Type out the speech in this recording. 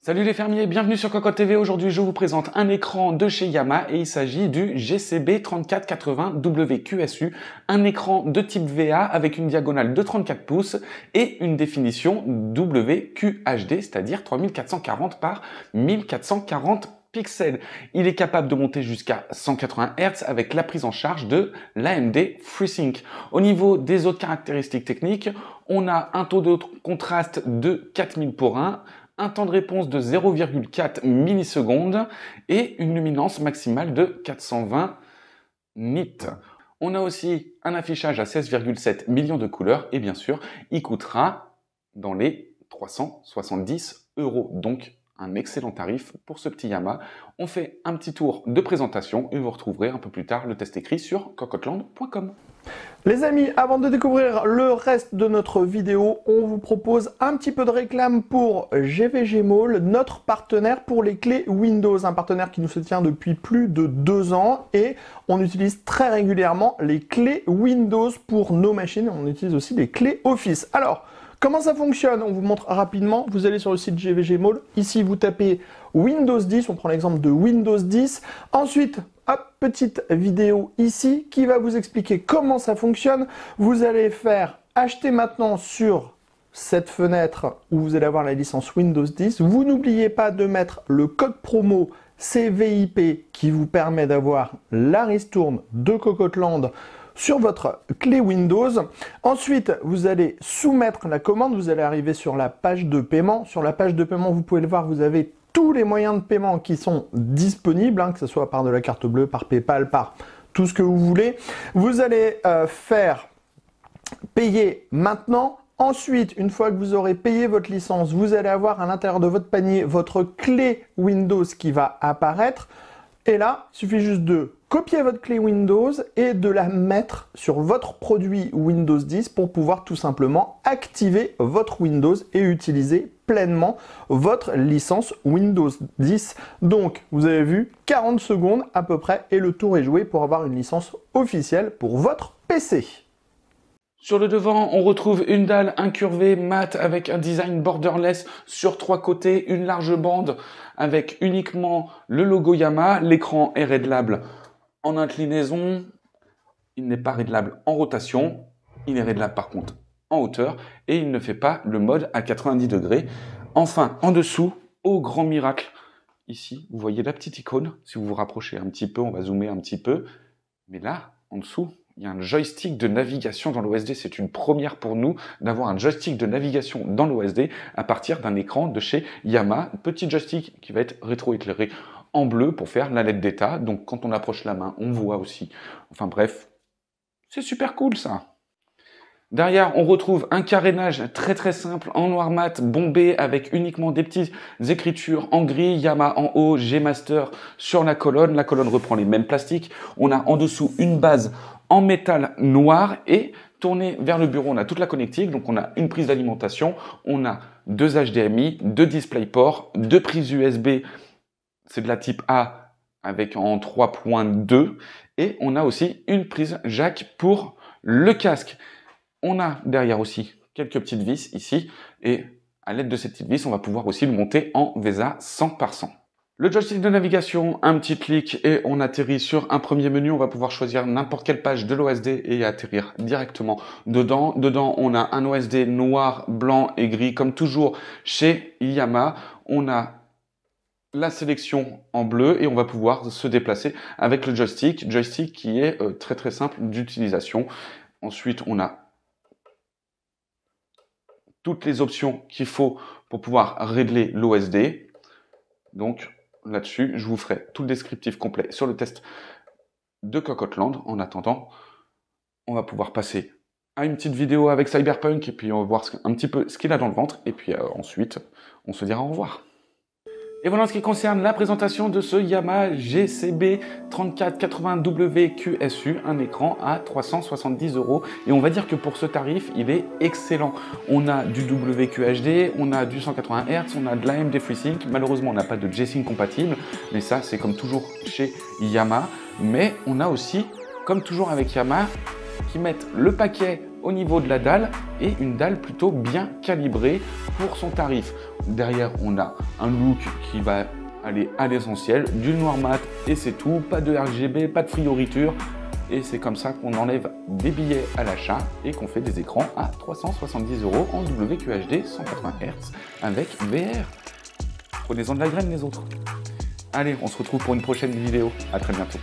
Salut les fermiers, bienvenue sur Cocotte TV. Aujourd'hui, je vous présente un écran de chez Yamaha et il s'agit du GCB 3480 WQSU, un écran de type VA avec une diagonale de 34 pouces et une définition WQHD, c'est-à-dire 3440 par 1440 pixels. Il est capable de monter jusqu'à 180 Hz avec la prise en charge de l'AMD FreeSync. Au niveau des autres caractéristiques techniques, on a un taux de contraste de 4000:1, un temps de réponse de 0,4 millisecondes et une luminance maximale de 420 nits. On a aussi un affichage à 16,7 millions de couleurs et bien sûr, il coûtera dans les 370 €. Donc, un excellent tarif pour ce petit Yamaha. On fait un petit tour de présentation et vous retrouverez un peu plus tard le test écrit sur cocotteland.com. Les amis, avant de découvrir le reste de notre vidéo, on vous propose un petit peu de réclame pour GVG Mall, notre partenaire pour les clés Windows, un partenaire qui nous soutient depuis plus de 2 ans et on utilise très régulièrement les clés Windows pour nos machines, on utilise aussi les clés Office. Alors, comment ça fonctionne? On vous montre rapidement. Vous allez sur le site GVG Mall. Ici, vous tapez Windows 10. On prend l'exemple de Windows 10. Ensuite, hop, petite vidéo ici qui va vous expliquer comment ça fonctionne. Vous allez faire acheter maintenant sur cette fenêtre où vous allez avoir la licence Windows 10. Vous n'oubliez pas de mettre le code promo CVIP qui vous permet d'avoir la ristourne de Cocotteland sur votre clé Windows. Ensuite, vous allez soumettre la commande. Vous allez arriver sur la page de paiement. Sur la page de paiement, vous pouvez le voir, vous avez tous les moyens de paiement qui sont disponibles, que ce soit par de la carte bleue, par PayPal, par tout ce que vous voulez. Vous allez faire payer maintenant. Ensuite, une fois que vous aurez payé votre licence, vous allez avoir à l'intérieur de votre panier votre clé Windows qui va apparaître. Et là, il suffit juste de copier votre clé Windows et de la mettre sur votre produit Windows 10 pour pouvoir tout simplement activer votre Windows et utiliser pleinement votre licence Windows 10. Donc, vous avez vu, 40 secondes à peu près et le tour est joué pour avoir une licence officielle pour votre PC. Sur le devant, on retrouve une dalle incurvée mat avec un design borderless sur 3 côtés, une large bande avec uniquement le logo Yamaha. L'écran est réglable en inclinaison, il n'est pas réglable en rotation, il est réglable par contre en hauteur et il ne fait pas le mode à 90 degrés. Enfin, en dessous, au grand miracle, ici, vous voyez la petite icône. Si vous vous rapprochez un petit peu, on va zoomer un petit peu. Mais là, en dessous, il y a un joystick de navigation dans l'OSD. C'est une première pour nous d'avoir un joystick de navigation dans l'OSD à partir d'un écran de chez Yamaha. Petit joystick qui va être rétroéclairé en bleu pour faire la lettre d'état. Donc quand on approche la main, on voit aussi. Enfin bref, c'est super cool ça. Derrière, on retrouve un carénage très simple en noir mat bombé avec uniquement des petites écritures en gris, Yamaha en haut, G-Master sur la colonne. La colonne reprend les mêmes plastiques. On a en dessous une base en métal noir et tourné vers le bureau, on a toute la connectique. Donc on a une prise d'alimentation, on a 2 HDMI, 2 DisplayPort, 2 prises USB, c'est de la type A avec en 3.2 et on a aussi une prise jack pour le casque. On a derrière aussi quelques petites vis ici et à l'aide de ces petites vis, on va pouvoir aussi le monter en VESA 100 par 100. Le joystick de navigation, un petit clic et on atterrit sur un premier menu. On va pouvoir choisir n'importe quelle page de l'OSD et atterrir directement dedans. Dedans, on a un OSD noir, blanc et gris comme toujours chez Yamaha. On a la sélection en bleu et on va pouvoir se déplacer avec le joystick qui est très simple d'utilisation. Ensuite, on a toutes les options qu'il faut pour pouvoir régler l'OSD. Donc là-dessus, je vous ferai tout le descriptif complet sur le test de Cocotteland. En attendant, on va pouvoir passer à une petite vidéo avec Cyberpunk et puis on va voir un petit peu ce qu'il a dans le ventre. Et puis ensuite, on se dira au revoir. Et voilà en ce qui concerne la présentation de ce Yamaha GCB 3480 WQSU, un écran à 370 €. Et on va dire que pour ce tarif, il est excellent. On a du WQHD, on a du 180 Hz, on a de l'AMD FreeSync. Malheureusement, on n'a pas de G-Sync compatible, mais ça, c'est comme toujours chez Yamaha. Mais on a aussi, comme toujours avec Yamaha, qui mettent le paquet au niveau de la dalle et une dalle plutôt bien calibrée pour son tarif. Derrière, on a un look qui va aller à l'essentiel, du noir mat et c'est tout, pas de RGB, pas de frioriture. Et c'est comme ça qu'on enlève des billets à l'achat et qu'on fait des écrans à 370 € en WQHD 180 Hz avec VR. Prenez-en de la graine les autres. Allez, on se retrouve pour une prochaine vidéo. À très bientôt.